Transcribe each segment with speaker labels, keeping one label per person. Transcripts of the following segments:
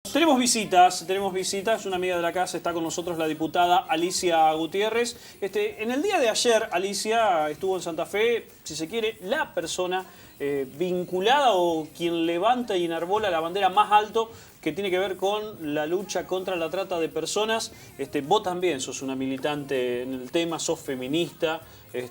Speaker 1: Tenemos visitas, una amiga de la casa, está con nosotros la diputada Alicia Gutiérrez. En el día de ayer, Alicia estuvo en Santa Fe, si se quiere, la persona vinculada o quien levanta y enarbola la bandera más alto que tiene que ver con la lucha contra la trata de personas. Vos también sos una militante en el tema, sos feminista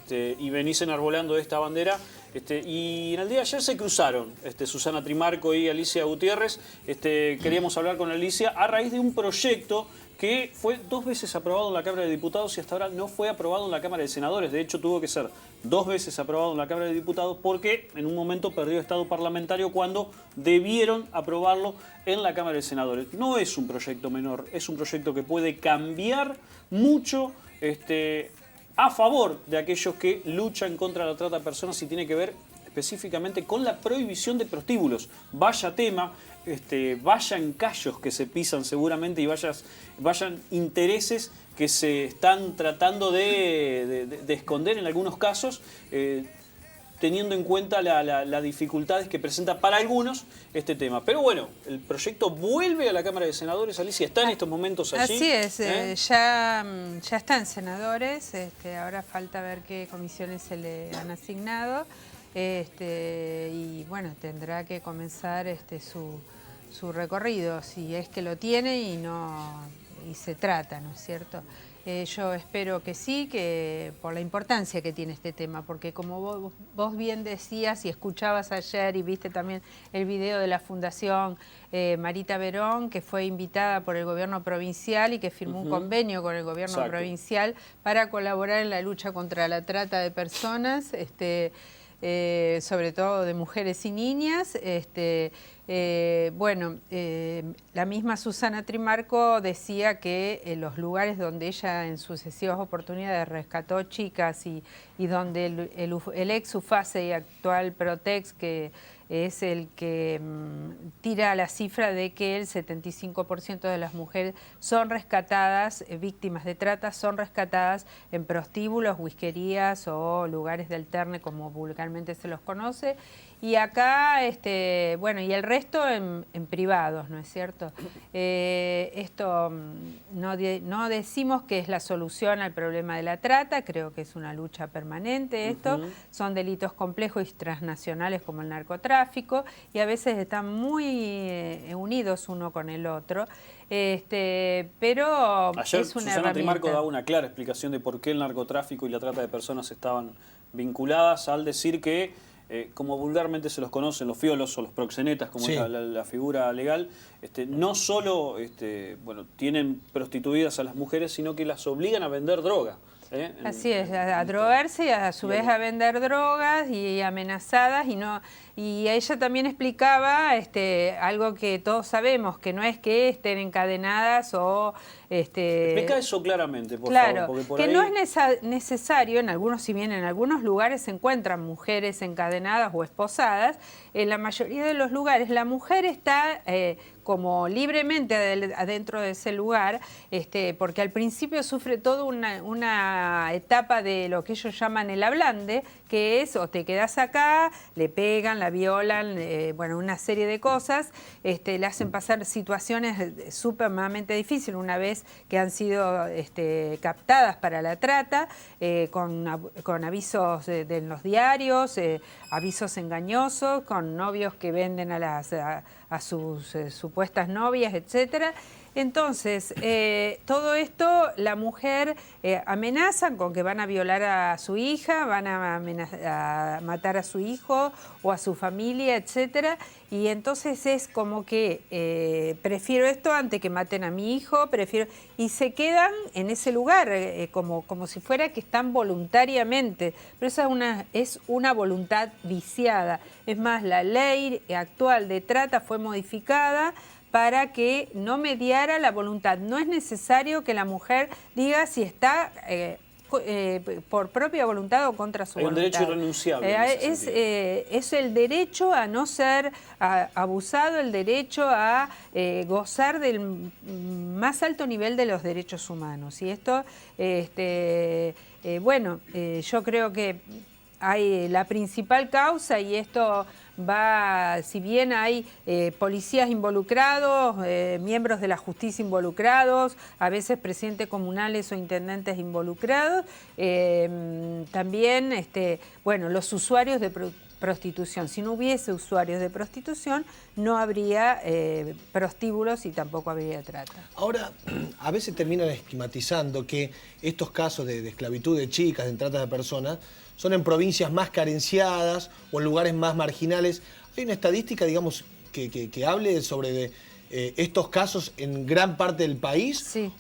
Speaker 1: y venís enarbolando esta bandera. Y en el día de ayer se cruzaron Susana Trimarco y Alicia Gutiérrez. Queríamos hablar con Alicia a raíz de un proyecto que fue 2 veces aprobado en la Cámara de Diputados y hasta ahora no fue aprobado en la Cámara de Senadores. De hecho, tuvo que ser 2 veces aprobado en la Cámara de Diputados porque en un momento perdió estado parlamentario cuando debieron aprobarlo en la Cámara de Senadores. No es un proyecto menor, es un proyecto que puede cambiar mucho a favor de aquellos que luchan contra la trata de personas y tiene que ver específicamente con la prohibición de prostíbulos. Vaya tema, vayan callos que se pisan seguramente y vayan intereses que se están tratando de esconder en algunos casos, teniendo en cuenta las dificultades que presenta para algunos este tema. Pero bueno, el proyecto vuelve a la Cámara de Senadores. Alicia, ¿está en estos momentos allí?
Speaker 2: Así es, ya está en senadores, ahora falta ver qué comisiones se le han asignado, y bueno, tendrá que comenzar su recorrido, si es que lo tiene y se trata, ¿no es cierto? Yo espero que sí, que por la importancia que tiene este tema, porque como vos bien decías y escuchabas ayer y viste también el video de la Fundación Marita Verón, que fue invitada por el gobierno provincial y que firmó un convenio con el gobierno provincial para colaborar en la lucha contra la trata de personas, sobre todo de mujeres y niñas. La misma Susana Trimarco decía que los lugares donde ella en sucesivas oportunidades rescató chicas y donde el ex UFACE y actual Protex, que es el que tira la cifra de que el 75% de las mujeres son rescatadas, víctimas de trata, son rescatadas en prostíbulos, whiskerías o lugares de alterne, como vulgarmente se los conoce. Y acá, bueno, y el resto en privados, ¿no es cierto? Esto no decimos que es la solución al problema de la trata, creo que es una lucha permanente esto. Son delitos complejos y transnacionales como el narcotráfico y a veces están muy unidos uno con el otro. Pero
Speaker 1: ayer
Speaker 2: es una
Speaker 1: Susana
Speaker 2: herramienta.
Speaker 1: Trimarco daba una clara explicación de por qué el narcotráfico y la trata de personas estaban vinculadas al decir que como vulgarmente se los conocen, los fiolos o los proxenetas, como es la figura legal, no solo bueno, tienen prostituidas a las mujeres, sino que las obligan a vender droga.
Speaker 2: Así es, a drogarse y a su vez a vender drogas y amenazadas y ella también explicaba algo que todos sabemos, que no es que estén encadenadas o...
Speaker 1: Explica eso claramente, por
Speaker 2: favor.
Speaker 1: Porque por
Speaker 2: que
Speaker 1: ahí...
Speaker 2: no es necesario, si bien en algunos lugares se encuentran mujeres encadenadas o esposadas, en la mayoría de los lugares la mujer está como libremente adentro de ese lugar, porque al principio sufre toda una etapa de lo que ellos llaman el ablande, que es o te quedas acá, le pegan, la violan, bueno, una serie de cosas, le hacen pasar situaciones sumamente difíciles una vez que han sido captadas para la trata, con avisos en los diarios, avisos engañosos, con novios que venden a sus supuestas novias, etcétera. Entonces, todo esto, la mujer amenazan con que van a violar a su hija, van a matar a su hijo o a su familia, etcétera. Y entonces es como que prefiero esto antes que maten a mi hijo, y se quedan en ese lugar, como si fuera que están voluntariamente. Pero esa es una voluntad viciada. Es más, la ley actual de trata fue modificada para que no mediara la voluntad. No es necesario que la mujer diga si está por propia voluntad o contra su voluntad.
Speaker 1: Hay un derecho irrenunciable.
Speaker 2: Es el derecho a no ser abusado, el derecho a gozar del más alto nivel de los derechos humanos. Y esto, bueno, yo creo que hay la principal causa, y esto si bien hay policías involucrados, miembros de la justicia involucrados, a veces presidentes comunales o intendentes involucrados, también bueno, los usuarios de prostitución. Si no hubiese usuarios de prostitución, no habría prostíbulos y tampoco habría trata.
Speaker 3: Ahora, a veces terminan estigmatizando que estos casos de esclavitud de chicas, de trata de personas, son en provincias más carenciadas o en lugares más marginales. ¿Hay una estadística, digamos, que hable sobre estos casos en gran parte del país?
Speaker 2: Sí,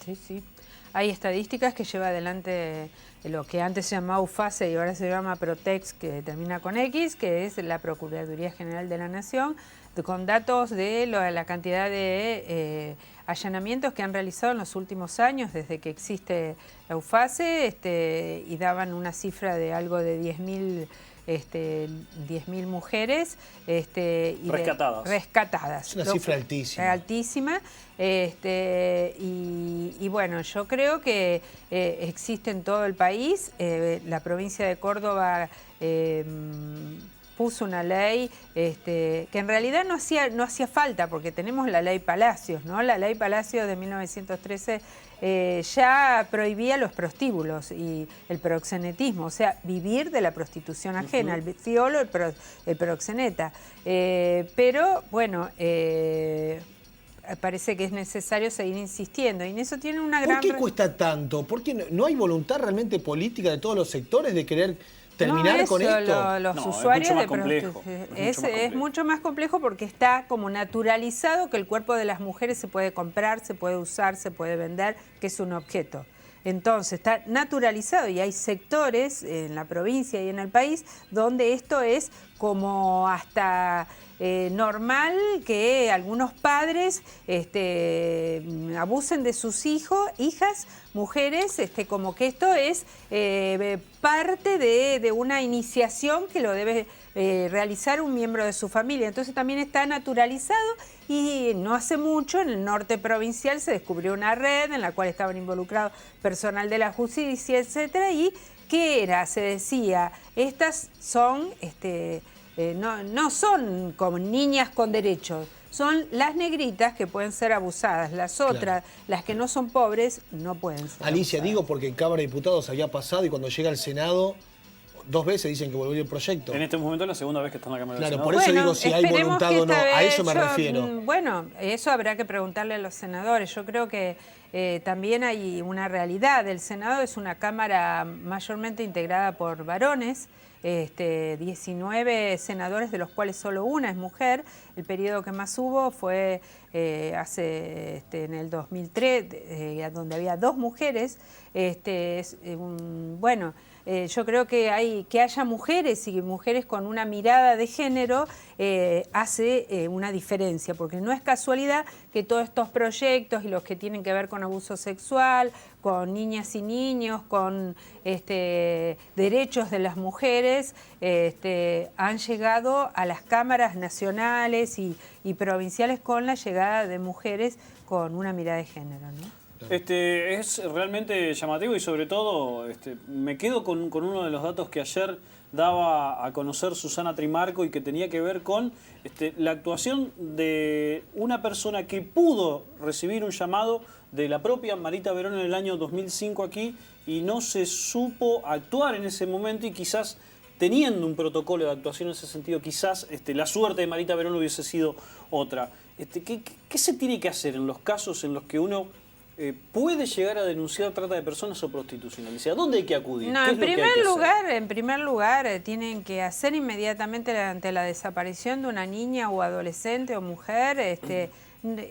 Speaker 2: sí, sí. Hay estadísticas que lleva adelante lo que antes se llamaba UFACE y ahora se llama Protex, que termina con X, que es la Procuraduría General de la Nación, con datos de la cantidad de allanamientos que han realizado en los últimos años desde que existe la UFACE, y daban una cifra de algo de 10.000 mujeres rescatadas.
Speaker 3: Es una cifra altísima.
Speaker 2: Altísima. Y bueno, yo creo que existe en todo el país. La provincia de Córdoba puso una ley que en realidad no hacía falta, porque tenemos la ley Palacios, ¿no? La ley Palacios de 1913 ya prohibía los prostíbulos y el proxenetismo, o sea, vivir de la prostitución ajena, el violo, el proxeneta. Pero bueno, parece que es necesario seguir insistiendo y en eso tiene una gran...
Speaker 3: ¿Por qué cuesta tanto? ¿Por qué no hay voluntad realmente política de todos los sectores de querer terminar con esto?
Speaker 2: Los usuarios
Speaker 1: es mucho más complejo.
Speaker 2: Es mucho más complejo porque está como naturalizado que el cuerpo de las mujeres se puede comprar, se puede usar, se puede vender, que es un objeto. Entonces está naturalizado y hay sectores en la provincia y en el país donde esto es como hasta normal que algunos padres abusen de sus hijas, mujeres, como que esto es parte de una iniciación que lo debe realizar un miembro de su familia. Entonces también está naturalizado y no hace mucho en el norte provincial se descubrió una red en la cual estaban involucrados personal de la justicia, etcétera, y ¿qué era? Se decía, estas son... no son como niñas con derechos, son las negritas que pueden ser abusadas, las otras, las que no son pobres, no pueden ser
Speaker 3: Alicia,
Speaker 2: abusadas.
Speaker 3: digo porque en Cámara de Diputados había pasado y cuando llega al Senado, 2 veces dicen que volvió el proyecto.
Speaker 1: En este momento es la segunda vez que está en la Cámara del Senado.
Speaker 3: Por eso digo si hay voluntad o no, a eso me refiero.
Speaker 2: Bueno, eso habrá que preguntarle a los senadores. Yo creo que también hay una realidad. El Senado es una Cámara mayormente integrada por varones, 19 senadores, de los cuales solo una es mujer. El periodo que más hubo fue en el 2003, donde había 2 mujeres. Bueno, yo creo que haya mujeres y mujeres con una mirada de género hace una diferencia, porque no es casualidad que todos estos proyectos y los que tienen que ver con abuso sexual, con niñas y niños, con derechos de las mujeres, han llegado a las cámaras nacionales y provinciales con la llegada de mujeres con una mirada de género, ¿no?
Speaker 1: Es realmente llamativo y sobre todo me quedo con uno de los datos que ayer daba a conocer Susana Trimarco y que tenía que ver con la actuación de una persona que pudo recibir un llamado de la propia Marita Verón en el año 2005 aquí y no se supo actuar en ese momento y quizás teniendo un protocolo de actuación en ese sentido, quizás la suerte de Marita Verón hubiese sido otra. ¿Qué se tiene que hacer en los casos en los que uno puede llegar a denunciar trata de personas o prostitución? ¿A dónde hay que acudir?
Speaker 2: No, en primer lugar, tienen que hacer inmediatamente ante la desaparición de una niña o adolescente o mujer,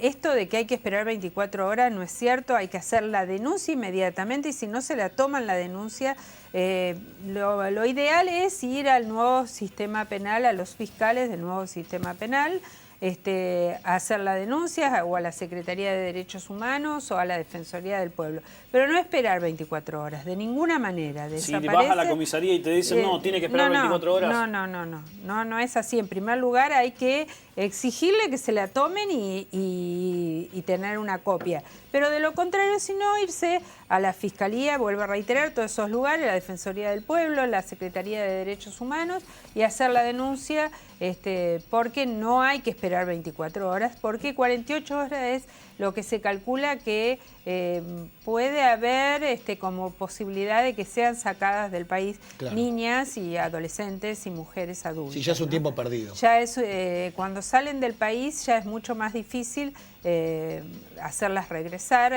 Speaker 2: esto de que hay que esperar 24 horas no es cierto, hay que hacer la denuncia inmediatamente y si no se la toman la denuncia, lo ideal es ir al nuevo sistema penal, a los fiscales del nuevo sistema penal, a hacer la denuncia o a la Secretaría de Derechos Humanos o a la Defensoría del Pueblo. Pero no esperar 24 horas, de ninguna manera.
Speaker 1: Si vas a la comisaría y te dicen, no, tiene que esperar 24 horas.
Speaker 2: No es así. En primer lugar hay que exigirle que se la tomen y y tener una copia. Pero de lo contrario, si no, irse a la Fiscalía, vuelvo a reiterar, todos esos lugares, la Defensoría del Pueblo, la Secretaría de Derechos Humanos, y hacer la denuncia, porque no hay que esperar 24 horas, porque 48 horas es lo que se calcula que puede haber como posibilidad de que sean sacadas del país niñas y adolescentes y mujeres adultas.
Speaker 3: Sí, ya es un tiempo perdido.
Speaker 2: Ya es, cuando salen del país ya es mucho más difícil hacerlas regresar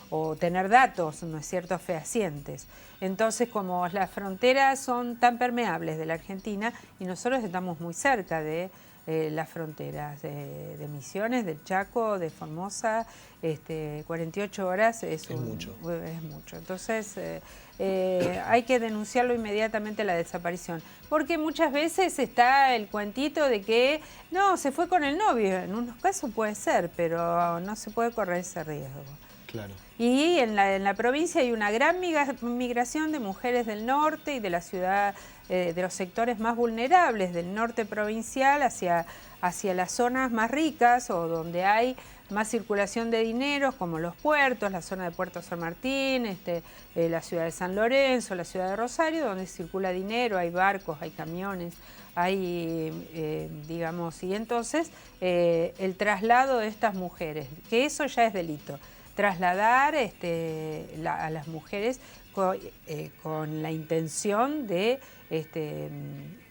Speaker 2: o tener datos, ¿no es cierto?, fehacientes. Entonces, como las fronteras son tan permeables de la Argentina y nosotros estamos muy cerca de las fronteras de Misiones, del Chaco, de Formosa, 48 horas es mucho. Es mucho. Entonces, hay que denunciarlo inmediatamente la desaparición. Porque muchas veces está el cuentito de que no, se fue con el novio. En unos casos puede ser, pero no se puede correr ese riesgo.
Speaker 3: Claro.
Speaker 2: Y en la provincia hay una gran migración de mujeres del norte y de la ciudad, de los sectores más vulnerables del norte provincial hacia las zonas más ricas o donde hay más circulación de dinero, como los puertos, la zona de Puerto San Martín, la ciudad de San Lorenzo, la ciudad de Rosario, donde circula dinero, hay barcos, hay camiones, hay, digamos, y entonces el traslado de estas mujeres, que eso ya es delito. Trasladar a las mujeres con la intención de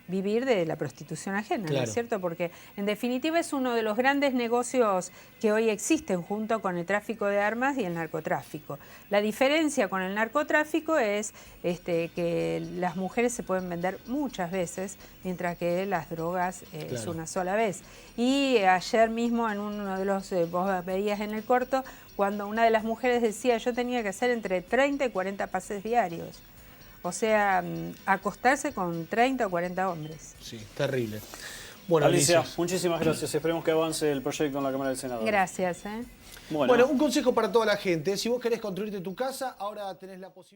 Speaker 2: vivir de la prostitución ajena, ¿no es cierto? Porque en definitiva es uno de los grandes negocios que hoy existen junto con el tráfico de armas y el narcotráfico. La diferencia con el narcotráfico es que las mujeres se pueden vender muchas veces, mientras que las drogas es una sola vez. Y ayer mismo en uno de los, vos veías en el corto, cuando una de las mujeres decía yo tenía que hacer entre 30 y 40 pases diarios. O sea, acostarse con 30 o 40 hombres.
Speaker 3: Sí, terrible. Bueno,
Speaker 1: Alicia, muchísimas gracias. Esperemos que avance el proyecto en la Cámara del Senado.
Speaker 2: Gracias.
Speaker 3: Bueno, un consejo para toda la gente. Si vos querés construirte tu casa, ahora tenés la posibilidad.